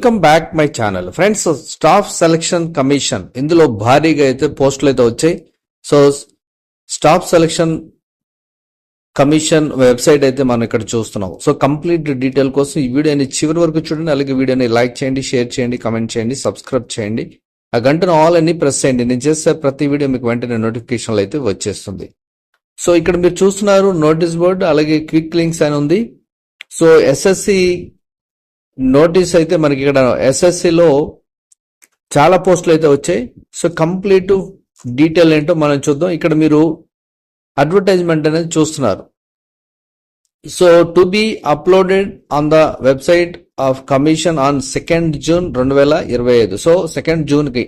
Welcome back my channel friends. Staff selection commission ఇందులో భారీగా అయితే పోస్టులు అయితే వచ్చాయి. So staff selection commission website అయితే మనం ఇక్కడ చూస్తున్నాం. సో కంప్లీట్ డీటెయిల్ కోసం ఈ వీడియోని చివరి వరకు చూడండి. అలాగే వీడియోని లైక్ చేయండి, షేర్ చేయండి, కమెంట్ చేయండి, సబ్స్క్రైబ్ చేయండి. ఆ గంటను ఆల్ అని ప్రెస్ చేయండి. నేను చేసే ప్రతి వీడియో మీకు వెంటనే నోటిఫికేషన్లు అయితే వచ్చేస్తుంది. సో ఇక్కడ మీరు చూస్తున్నారు నోటీస్ బోర్డు, అలాగే క్విక్ లింక్స్ అని ఉంది. సో ఎస్ఎస్సి నోటీస్ అయితే మనకి ఇక్కడ ఎస్ఎస్సిలో చాలా పోస్టులు అయితే వచ్చాయి. సో కంప్లీట్ డీటెయిల్ ఏంటో మనం చూద్దాం. ఇక్కడ మీరు అడ్వర్టైజ్మెంట్ అనేది చూస్తున్నారు. So to be uploaded on the website of commission on 2nd June 2025. So 2nd June కి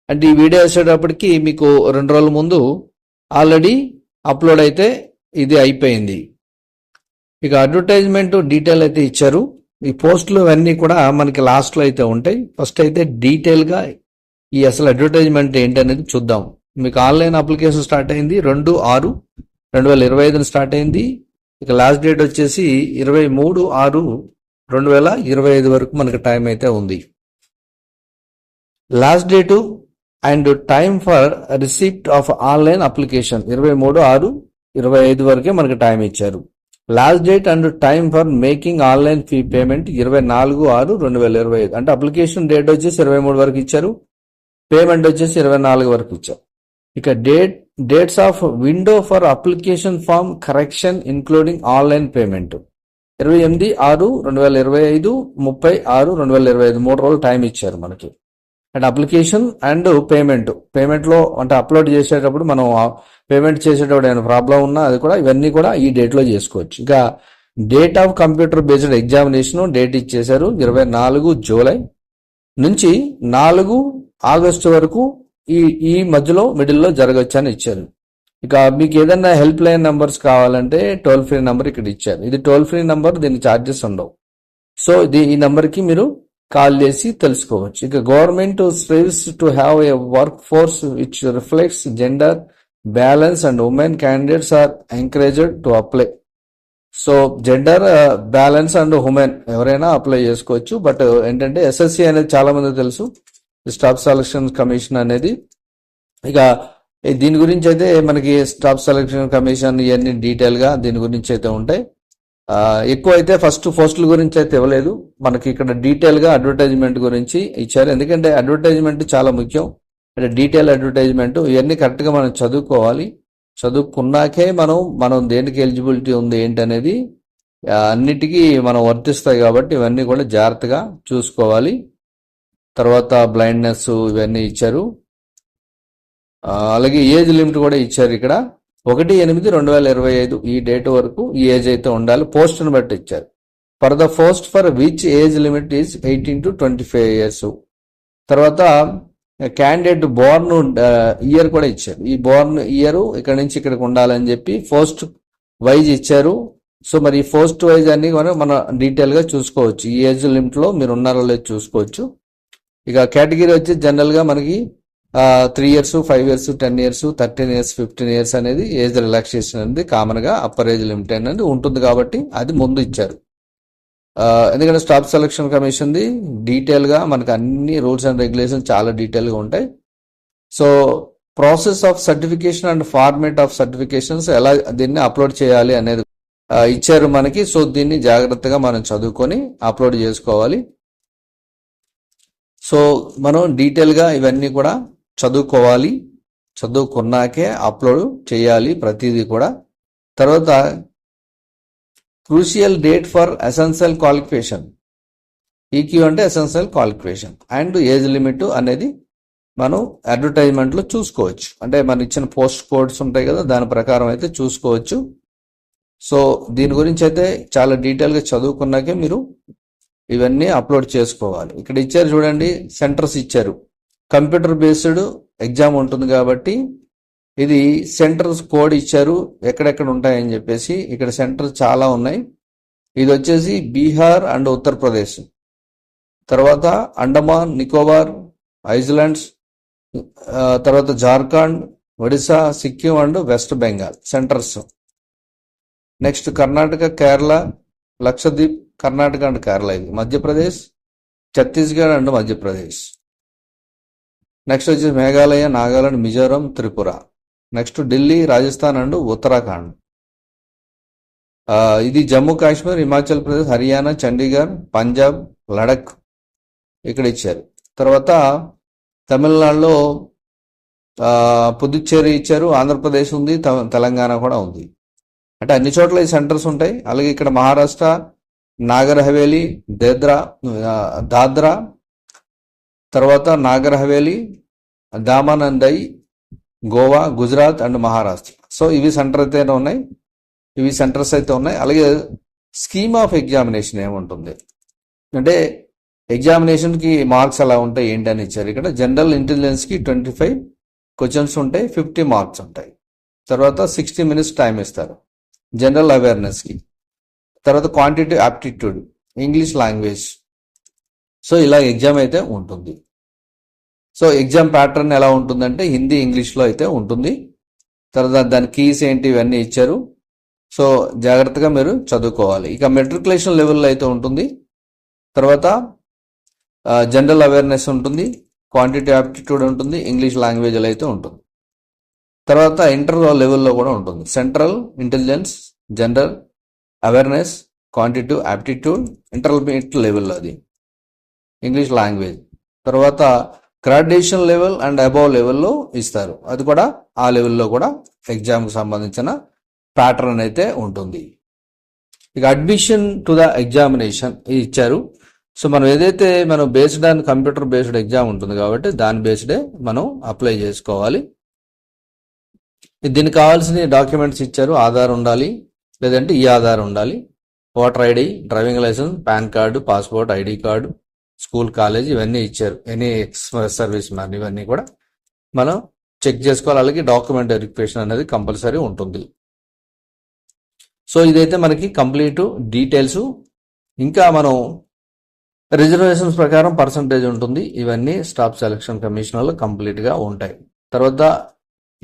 అంటే ఈ వీడియో వచ్చేటప్పటికి మీకు 2 రోజుల ముందు ఆల్రెడీ అప్లోడ్ అయితే ఇది అయిపోయింది. ఇక అడ్వర్టైజ్మెంట్ డీటెయిల్ అయితే ఇచ్చారు. ఈ పోస్టులు అన్నీ కూడా మనకి లాస్ట్లో అయితే ఉంటాయి. ఫస్ట్ అయితే డీటెయిల్గా ఈ అసలు అడ్వర్టైజ్మెంట్ ఏంటి అనేది చూద్దాం. మీకు ఆన్లైన్ అప్లికేషన్ స్టార్ట్ అయింది 2/6/2025 స్టార్ట్ అయింది. ఇక లాస్ట్ డేట్ వచ్చేసి 23/6/2025 వరకు మనకి టైం అయితే ఉంది. Last date and time for receipt of online application 23/6/25 వరకే మనకి టైం ఇచ్చారు. Last date and time for making online fee payment 24/6/2025. అంటే అప్లికేషన్ డేట్ వచ్చేసి 23 వరకు ఇచ్చారు, పేమెంట్ వచ్చేసి 24 వరకు ఇచ్చారు. ఇక dates of window for application form correction including online payment 28/6/2025, 30/6/2025 3 రోజులు టైం ఇచ్చారు మనకి. అండ్ అప్లికేషన్ అండ్ పేమెంట్ లో అంటే అప్లోడ్ చేసేటప్పుడు మనం పేమెంట్ చేసేటప్పుడు ఏమైనా ప్రాబ్లం ఉన్నా అది కూడా ఇవన్నీ కూడా ఈ డేట్ లో చేసుకోవచ్చు. ఇక date of computer based examination date ఇచ్చేశారు 24 జూలై నుంచి 4 ఆగస్టు వరకు ఈ మధ్యలో మిడిల్లో జరగచ్చు అని ఇచ్చారు. ఇక మీకు ఏదైనా హెల్ప్ లైన్ నంబర్స్ కావాలంటే టోల్ ఫ్రీ నంబర్ ఇక్కడ ఇచ్చారు. ఇది టోల్ ఫ్రీ నంబర్, దీని ఛార్జెస్ ఉండవు. సో ఈ నంబర్ కి మీరు కాల్ చేసి తెలుసుకోవచ్చు. ఇక government strives to have a work force which reflects gender balance and women candidates are encouraged to apply. So gender balance and women ఎవరైనా అప్లై చేసుకోవచ్చు. బట్ ఏంటంటే ఎస్ఎస్సి అనేది చాలా మంది తెలుసు, స్టాఫ్ సెలక్షన్ కమిషన్ అనేది. ఇక దీని గురించి అయితే మనకి స్టాఫ్ సెలక్షన్ కమిషన్ ఇవన్నీ డీటెయిల్ గా దీని గురించి అయితే ఉంటాయి. ఎక్కువ అయితే ఫస్ట్ పోస్టుల గురించి అయితే ఇవ్వలేదు మనకి. ఇక్కడ డీటెయిల్ గా అడ్వర్టైజ్మెంట్ గురించి ఇచ్చారు. ఎందుకంటే అడ్వర్టైజ్మెంట్ చాలా ముఖ్యం. అంటే డీటెయిల్ అడ్వర్టైజ్మెంట్ ఇవన్నీ కరెక్ట్ గా మనం చదువుకోవాలి. చదువుకున్నాకే మనం దేనికి ఎలిజిబిలిటీ ఉంది ఏంటి అనేది అన్నిటికీ మనం వర్తిస్తాయి. కాబట్టి ఇవన్నీ కూడా జాగ్రత్తగా చూసుకోవాలి. తర్వాత బ్లైండ్నెస్ ఇవన్నీ ఇచ్చారు. అలాగే ఏజ్ లిమిట్ కూడా ఇచ్చారు. ఇక్కడ 1/8/2025 ఈ డేట్ వరకు ఈ ఏజ్ అయితే ఉండాలి. పోస్ట్ను బట్టి ఇచ్చారు. For the post for which age limit is 18 to 25 years. తర్వాత క్యాండిడేట్ బోర్న్ ఇయర్ కూడా ఇచ్చారు. ఈ బోర్న్ ఇయర్ ఇక్కడ నుంచి ఇక్కడికి ఉండాలని చెప్పి పోస్ట్ వైజ్ ఇచ్చారు. సో మరి ఈ పోస్ట్ వైజ్ అన్ని మనం డీటెయిల్ గా చూసుకోవచ్చు. ఈ ఏజ్ లిమిట్ లో మీరు ఉన్నారో లేదో చూసుకోవచ్చు. ఇక కేటగిరీ వచ్చి జనరల్ గా మనకి 3 years, 5 years, 10 years, 13 years, 15 years అనేది ఏజ్ రిలాక్సేషన్ అనేది కామన్ గా అప్పర్ ఏజ్ లిమిట్ అనేది ఉంటుంది. కాబట్టి అది ముందు ఇచ్చారు. ఎందుకంటే staff selection commission the detail గా మనకి అన్ని రూల్స్ అండ్ రెగ్యులేషన్ చాలా డీటెయిల్ గా ఉంటాయి. So process of certification and format of certifications ఎలా దీన్ని అప్లోడ్ చేయాలి అనేది ఇచ్చారు మనకి. సో దీన్ని జాగ్రత్తగా మనం చదువుకొని అప్లోడ్ చేసుకోవాలి. సో మనం డీటెయిల్ గా ఇవన్నీ కూడా చదువుకోవాలి. చదువుకున్నాకే అప్లోడ్ చేయాలి ప్రతిదీ కూడా. తర్వాత crucial date for essential qualification, EQ అంటే essential qualification and age limit అనేది మనం అడ్వర్టైజ్మెంట్ లో చూసుకోవచ్చు. అంటే మన ఇచ్చిన పోస్ట్ కోడ్స్ ఉంటాయి కదా, దాని ప్రకారం అయితే చూసుకోవచ్చు. సో దీని గురించి అయితే చాలా డీటెయిల్ గా చదువుకున్నాకే మీరు ఇవన్నీ అప్లోడ్ చేసుకోవాలి. ఇక్కడ ఇచ్చారు చూడండి, సెంటర్స్ ఇచ్చారు. కంప్యూటర్ బేస్డ్ ఎగ్జామ్ ఉంటుంది కాబట్టి ఇది సెంటర్స్ కోడ్ ఇచ్చారు ఎక్కడెక్కడ ఉంటాయని చెప్పేసి. ఇక్కడ సెంటర్స్ చాలా ఉన్నాయి. ఇది వచ్చేసి బీహార్ అండ్ ఉత్తరప్రదేశ్, తర్వాత అండమాన్ నికోబార్ ఐలాండ్స్, తర్వాత Jharkhand, Odisha, Sikkim and West Bengal centres. Next Karnataka, Kerala, Lakshadweep, Karnataka and Kerala, ఇది మధ్యప్రదేశ్, ఛత్తీస్గఢ్ అండ్ మధ్యప్రదేశ్. నెక్స్ట్ వచ్చేసి మేఘాలయ, నాగాలాండ్, మిజోరం, త్రిపుర. Next Delhi, Rajasthan and Uttarakhand. ఇది జమ్మూ కాశ్మీర్, హిమాచల్ ప్రదేశ్, హర్యానా, చండీగఢ్, పంజాబ్, లడక్ ఇక్కడ ఇచ్చారు. తర్వాత తమిళనాడులో పుదుచ్చేరి ఇచ్చారు, ఆంధ్రప్రదేశ్ ఉంది, తెలంగాణ కూడా ఉంది. అంటే అన్ని చోట్ల ఈ సెంటర్స్ ఉంటాయి. అలాగే ఇక్కడ మహారాష్ట్ర, నాగర్ హవేలీ, దాద్రా, తర్వాత Nagar Haveli, Daman and Diu, Goa, Gujarat and Maharashtra. So ఇవి సెంటర్స్ అయితే ఉన్నాయి. అలాగే స్కీమ్ ఆఫ్ ఎగ్జామినేషన్ ఏముంటుంది అంటే ఎగ్జామినేషన్కి మార్క్స్ ఎలా ఉంటాయి ఏంటి అని ఇచ్చారు. ఇక్కడ జనరల్ ఇంటెలిజెన్స్కి 25 క్వశ్చన్స్ ఉంటాయి, 50 మార్క్స్ ఉంటాయి. తర్వాత 60 మినిట్స్ టైం ఇస్తారు జనరల్ అవేర్నెస్కి. తర్వాత quantity aptitude, English language. So ఇలా ఎగ్జామ్ అయితే ఉంటుంది. సో ఎగ్జామ్ ప్యాటర్న్ ఎలా ఉంటుందంటే హిందీ, ఇంగ్లీష్లో అయితే ఉంటుంది. తర్వాత దాని కీస్ ఏంటి ఇవన్నీ ఇచ్చారు. సో జాగ్రత్తగా మీరు చదువుకోవాలి. ఇక మెట్రికులేషన్ లెవెల్లో అయితే ఉంటుంది. తర్వాత జనరల్ అవేర్నెస్ ఉంటుంది, క్వాంటిటీ ఆప్టిట్యూడ్ ఉంటుంది, ఇంగ్లీష్ లాంగ్వేజ్లో అయితే ఉంటుంది. తర్వాత ఇంటర్ లెవెల్లో కూడా ఉంటుంది. Central intelligence, general awareness, quantity aptitude, intermediate లెవెల్లో అది ఇంగ్లీష్ లాంగ్వేజ్. తర్వాత గ్రాడ్యుయేషన్ లెవెల్ అండ్ అబవ్ లెవెల్లో ఇస్తారు. అది కూడా ఆ లెవెల్లో కూడా ఎగ్జామ్కి సంబంధించిన ప్యాటర్న్ అయితే ఉంటుంది. ఇక అడ్మిషన్ టు ద ఎగ్జామినేషన్ ఇచ్చారు. సో మనం ఏదైతే మనం based on computer based exam ఉంటుంది కాబట్టి దాని బేస్డే మనం అప్లై చేసుకోవాలి. దీనికి కావాల్సిన డాక్యుమెంట్స్ ఇచ్చారు. ఆధార్ ఉండాలి, లేదంటే ఈ ఆధార్ ఉండాలి, voter ID, driving licence, PAN card, passport, ID card, school, college ఇవన్నీ ఇచ్చారు. ఎనీ ఎక్స్ సర్వీస్ మ్యాన్ ఇవన్నీ కూడా మనం చెక్ చేసుకోవాలి. అలాగే డాక్యుమెంట్ వెరిఫికేషన్ అనేది కంపల్సరీ ఉంటుంది. సో ఇదైతే మనకి కంప్లీట్ డీటెయిల్స్. ఇంకా మనం రిజర్వేషన్స్ ప్రకారం పర్సంటేజ్ ఉంటుంది. ఇవన్నీ స్టాఫ్ సెలక్షన్ కమిషనర్లో కంప్లీట్గా ఉంటాయి. తర్వాత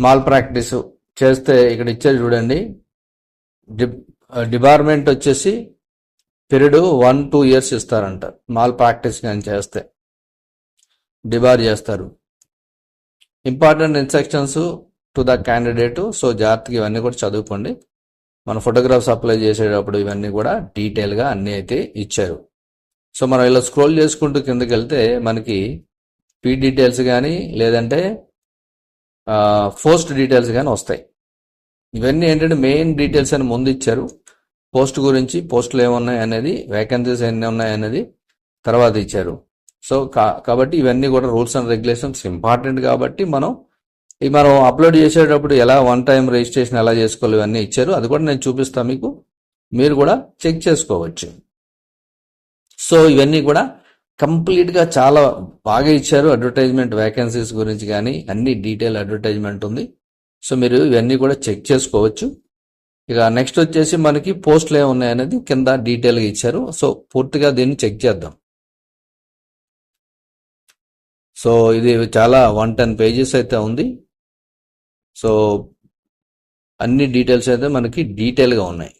మాల్ ప్రాక్టీస్ చేస్తే ఇక్కడ ఇచ్చేది చూడండి. డిపార్ట్మెంట్ వచ్చేసి పీరియడ్ 1-2 years ఇస్తారంట. మాల్ ప్రాక్టీస్ కానీ చేస్తే డిబార్ చేస్తారు. Important instructions to the candidate. So జాగ్రత్తగా ఇవన్నీ కూడా చదువుకోండి. మన ఫోటోగ్రాఫ్స్ అప్లై చేసేటప్పుడు ఇవన్నీ కూడా డీటెయిల్గా అన్నీ అయితే ఇచ్చారు. సో మనం ఇలా స్క్రోల్ చేసుకుంటూ కిందకి వెళ్తే మనకి పీ డీటెయిల్స్ కానీ లేదంటే పోస్ట్ డీటెయిల్స్ కానీ వస్తాయి. ఇవన్నీ ఏంటంటే మెయిన్ డీటెయిల్స్ అని ముందు ఇచ్చారు. పోస్ట్ గురించి, పోస్టులు ఏమున్నాయి అనేది, వేకెన్సీస్ ఎన్ని ఉన్నాయి అనేది తర్వాత ఇచ్చారు. సో కాబట్టి ఇవన్నీ కూడా రూల్స్ అండ్ రెగ్యులేషన్స్ ఇంపార్టెంట్ కాబట్టి మనం అప్లోడ్ చేసేటప్పుడు ఎలా వన్ టైం రిజిస్ట్రేషన్ ఎలా చేసుకోవాలి ఇవన్నీ ఇచ్చారు. అది కూడా నేను చూపిస్తాను మీకు, మీరు కూడా చెక్ చేసుకోవచ్చు. సో ఇవన్నీ కూడా కంప్లీట్గా చాలా బాగా ఇచ్చారు. అడ్వర్టైజ్మెంట్ వేకెన్సీస్ గురించి కానీ అన్ని డీటెయిల్ అడ్వర్టైజ్మెంట్ ఉంది. సో మీరు ఇవన్నీ కూడా చెక్ చేసుకోవచ్చు. ఇక నెక్స్ట్ వచ్చేసి మనకి పోస్టులు ఏమున్నాయి అనేది కింద డీటెయిల్గా ఇచ్చారు. సో పూర్తిగా దీన్ని చెక్ చేద్దాం. సో ఇది చాలా 110 pages అయితే ఉంది. సో అన్ని డీటెయిల్స్ అయితే మనకి డీటెయిల్గా ఉన్నాయి.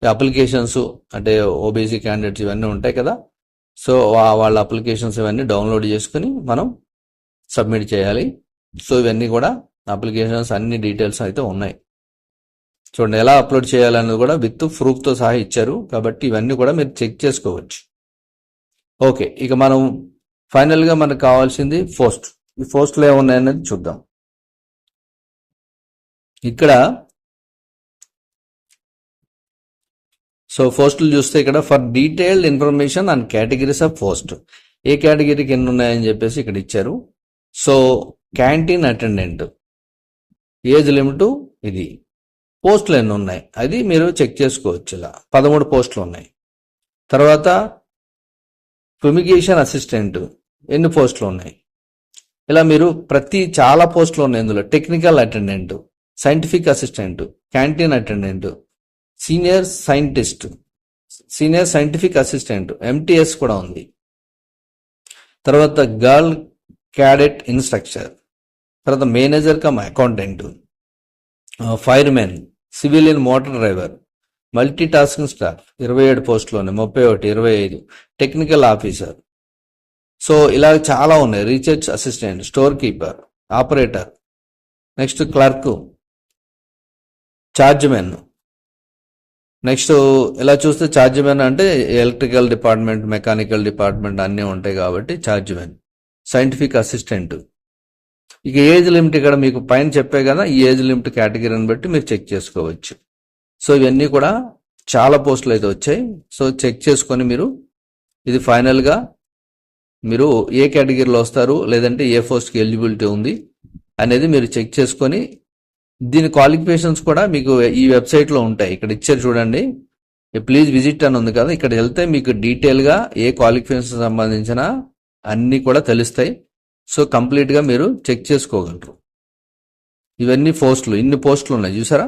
అప్లికేషన్స్ అంటే ఓబీసీ క్యాండిడేట్స్ ఇవన్నీ ఉంటాయి కదా. సో వాళ్ళ అప్లికేషన్స్ ఇవన్నీ డౌన్లోడ్ చేసుకుని మనం సబ్మిట్ చేయాలి. సో ఇవన్నీ కూడా అప్లికేషన్స్ అన్ని డీటెయిల్స్ అయితే ఉన్నాయి. చూడండి ఎలా అప్లోడ్ చేయాలనేది కూడా విత్ ప్రూఫ్తో సహా ఇచ్చారు. కాబట్టి ఇవన్నీ కూడా మీరు చెక్ చేసుకోవచ్చు. ఓకే, ఇక మనం ఫైనల్గా మనకు కావాల్సింది పోస్ట్. ఈ పోస్టులు ఏమున్నాయనేది చూద్దాం. ఇక్కడ సో పోస్టులు చూస్తే ఇక్కడ for detailed information and categories of post, ఏ కేటగిరీకి ఎన్ని ఉన్నాయని చెప్పేసి ఇక్కడ ఇచ్చారు. So canteen attendant age limit, ఇది పోస్టులు ఎన్ని ఉన్నాయి అది మీరు చెక్ చేసుకోవచ్చు. ఇలా 13 పోస్టులు ఉన్నాయి. తర్వాత ఫ్యూమిగేషన్ అసిస్టెంట్ ఎన్ని పోస్టులు ఉన్నాయి, ఇలా మీరు చాలా పోస్టులు ఉన్నాయి ఇందులో. Technical attendant, scientific assistant, canteen attendant, senior scientist, senior scientific assistant, MTS కూడా ఉంది. తర్వాత గర్ల్ క్యాడెట్ ఇన్స్ట్రక్టర్, తర్వాత manager come accountant, firemen, civilian motor driver, multi tasking staff 27 పోస్టులు ఉన్నాయి. 31, 25 టెక్నికల్ ఆఫీసర్, సో ఇలా చాలా ఉన్నాయి. Research assistant, store keeper, operator, next clerk, charge men. Next ఇలా చూస్తే ఛార్జ్ మెన్ అంటే ఎలక్ట్రికల్ డిపార్ట్మెంట్, మెకానికల్ డిపార్ట్మెంట్ అన్నీ ఉంటాయి కాబట్టి ఛార్జ్ మెన్. Scientific assistant. ఇక ఏజ్ లిమిట్ ఇక్కడ మీకు పైన చెప్పే కదా, ఈ ఏజ్ లిమిట్ కేటగిరీని బట్టి మీరు చెక్ చేసుకోవచ్చు. సో ఇవన్నీ కూడా చాలా పోస్టులు అయితే వచ్చాయి. సో చెక్ చేసుకొని మీరు ఇది ఫైనల్గా మీరు ఏ కేటగిరీలో వస్తారు, లేదంటే ఏ పోస్ట్కి ఎలిజిబిలిటీ ఉంది అనేది మీరు చెక్ చేసుకొని, దీని క్వాలిఫికేషన్స్ కూడా మీకు ఈ వెబ్సైట్లో ఉంటాయి. ఇక్కడ ఇచ్చారు చూడండి, ప్లీజ్ విజిట్ అని ఉంది కదా, ఇక్కడ వెళ్తే మీకు డీటెయిల్గా ఏ క్వాలిఫికేషన్ సంబంధించిన అన్నీ కూడా తెలుస్తాయి. సో కంప్లీట్గా మీరు చెక్ చేసుకోగలరు. ఇవన్నీ పోస్టులు, ఇన్ని పోస్టులు ఉన్నాయి చూసారా.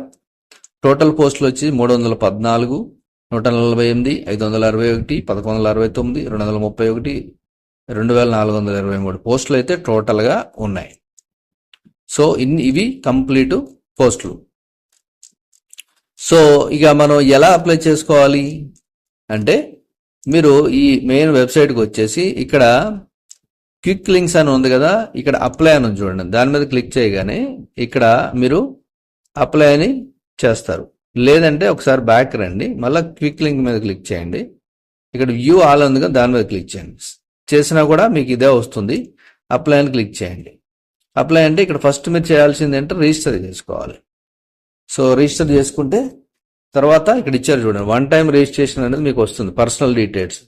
టోటల్ పోస్టులు వచ్చి 314, 148, 561, 1169, 231, 2423 పోస్టులు అయితే టోటల్గా ఉన్నాయి. సో ఇవి కంప్లీట్ పోస్టులు. సో ఇక మనం ఎలా అప్లై చేసుకోవాలి అంటే, మీరు ఈ మెయిన్ వెబ్సైట్కి వచ్చేసి ఇక్కడ క్విక్ లింక్స్ అని ఉంది కదా, ఇక్కడ అప్లై అని ఉంది చూడండి, దాని మీద క్లిక్ చేయగానే ఇక్కడ మీరు అప్లై అని చేస్తారు. లేదంటే ఒకసారి బ్యాక్ రండి, మళ్ళీ క్విక్ లింక్ మీద క్లిక్ చేయండి. ఇక్కడ వ్యూ ఆల్ ఉంది కదా, దాని మీద క్లిక్ చేయండి. చేసినా కూడా మీకు ఇదే వస్తుంది. అప్లై అని క్లిక్ చేయండి. అప్లై అంటే ఇక్కడ ఫస్ట్ మీరు చేయాల్సింది ఏంటంటే రిజిస్టర్ చేసుకోవాలి. సో రిజిస్టర్ చేసుకుంటే తర్వాత ఇక్కడ ఇచ్చారు చూడండి, 1 టైం రిజిస్ట్రేషన్ అనేది మీకు వస్తుంది. పర్సనల్ డీటెయిల్స్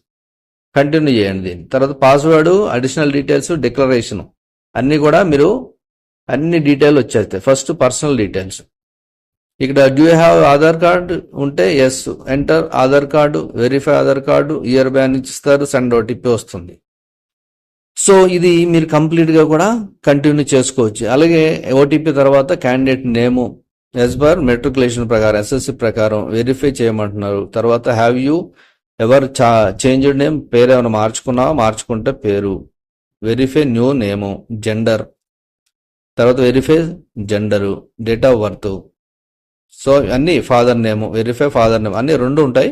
కంటిన్యూ చేయండి. దీన్ని తర్వాత పాస్వర్డ్, అడిషనల్ డీటెయిల్స్, డిక్లరేషన్ అన్నీ కూడా మీరు అన్ని డీటెయిల్ వచ్చేస్తాయి. First personal details. ఇక్కడ do you have Aadhaar card ఉంటే yes, enter Aadhaar card, verify Aadhaar card, ఇయర్ బ్యాన్ ఇస్తారు, సెండ్ ఓటీపీ వస్తుంది. సో ఇది మీరు కంప్లీట్గా కూడా కంటిన్యూ చేసుకోవచ్చు. అలాగే ఓటీపీ తర్వాత candidate name as per matriculation ప్రకారం, ఎస్ఎస్సి ప్రకారం వెరిఫై చేయమంటున్నారు. తర్వాత have you ever changed name, పేరు ఏమైనా మార్చుకున్నావా, మార్చుకుంటే పేరు, వెరిఫై న్యూ నేము, జెండర్, తర్వాత verify gender, date of birth. So అన్ని father name, verify father name అన్ని 2 ఉంటాయి.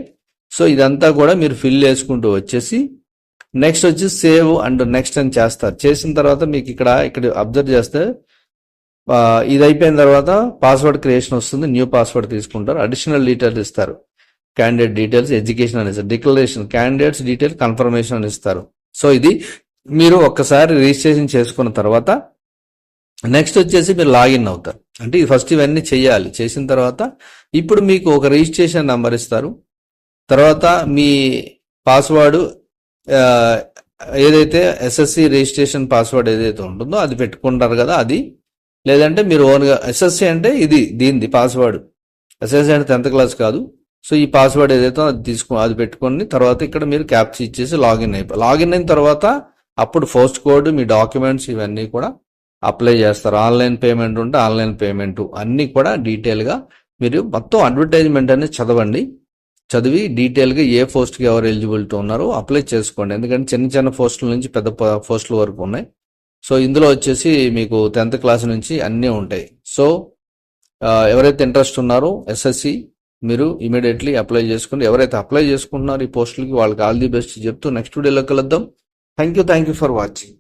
సో ఇదంతా కూడా మీరు ఫిల్ చేసుకుంటూ వచ్చేసి నెక్స్ట్ వచ్చి సేవ్ అండ్ నెక్స్ట్ అని చేస్తారు. చేసిన తర్వాత మీకు ఇక్కడ అబ్జర్వ్ చేస్తే ఇది అయిపోయిన తర్వాత పాస్వర్డ్ క్రియేషన్ వస్తుంది. న్యూ పాస్వర్డ్ తీసుకుంటారు. అడిషనల్ డీటెయిల్స్ ఇస్తారు. క్యాండిడేట్ డీటెయిల్స్, ఎడ్యుకేషన్ అని ఇస్తారు. డిక్లరేషన్, క్యాండిడేట్స్ డీటెయిల్, కన్ఫర్మేషన్ అని ఇస్తారు. సో ఇది మీరు ఒక్కసారి రిజిస్ట్రేషన్ చేసుకున్న తర్వాత నెక్స్ట్ వచ్చేసి మీరు లాగిన్ అవుతారు. అంటే ఫస్ట్ ఇవన్నీ చేయాలి. చేసిన తర్వాత ఇప్పుడు మీకు ఒక రిజిస్ట్రేషన్ నెంబర్ ఇస్తారు. తర్వాత మీ పాస్వర్డ్ ఏదైతే ఎస్ఎస్సి రిజిస్ట్రేషన్ పాస్వర్డ్ ఏదైతే ఉంటుందో అది పెట్టుకుంటారు కదా, అది. లేదంటే మీరు ఓన్గా ఎస్ఎస్సి అంటే దీనిది పాస్వర్డ్. ఎస్ఎస్సి అంటే 10th క్లాస్ కాదు. సో ఈ పాస్వర్డ్ ఏదైతే అది పెట్టుకొని తర్వాత ఇక్కడ మీరు క్యాప్చా ఇచ్చేసి లాగిన్ అయిన తర్వాత అప్పుడు పోస్ట్ కోడ్, మీ డాక్యుమెంట్స్ ఇవన్నీ కూడా అప్లై చేస్తారు. ఆన్లైన్ పేమెంట్ ఉంటే ఆన్లైన్ పేమెంట్ అన్నీ కూడా డీటెయిల్గా మీరు మొత్తం అడ్వర్టైజ్మెంట్ అనేది చదివి డీటెయిల్గా ఏ పోస్ట్కి ఎవరు ఎలిజిబిలిటీ ఉన్నారో అప్లై చేసుకోండి. ఎందుకంటే చిన్న పోస్టుల నుంచి పెద్ద పోస్టుల వరకు ఉన్నాయి. సో ఇందులో వచ్చేసి మీకు 10th క్లాస్ నుంచి అన్నీ ఉంటాయి. సో ఎవరైతే ఇంట్రెస్ట్ ఉన్నారో ఎస్ఎస్సి మీరు ఇమీడియట్లీ అప్లై చేసుకోండి. ఎవరైతే అప్లై చేసుకుంటున్నారో ఈ పోస్టులకి వాళ్ళకి ఆల్ ది బెస్ట్ చెప్తూ నెక్స్ట్ వీడియోలో కలుద్దాం. Thank you for watching.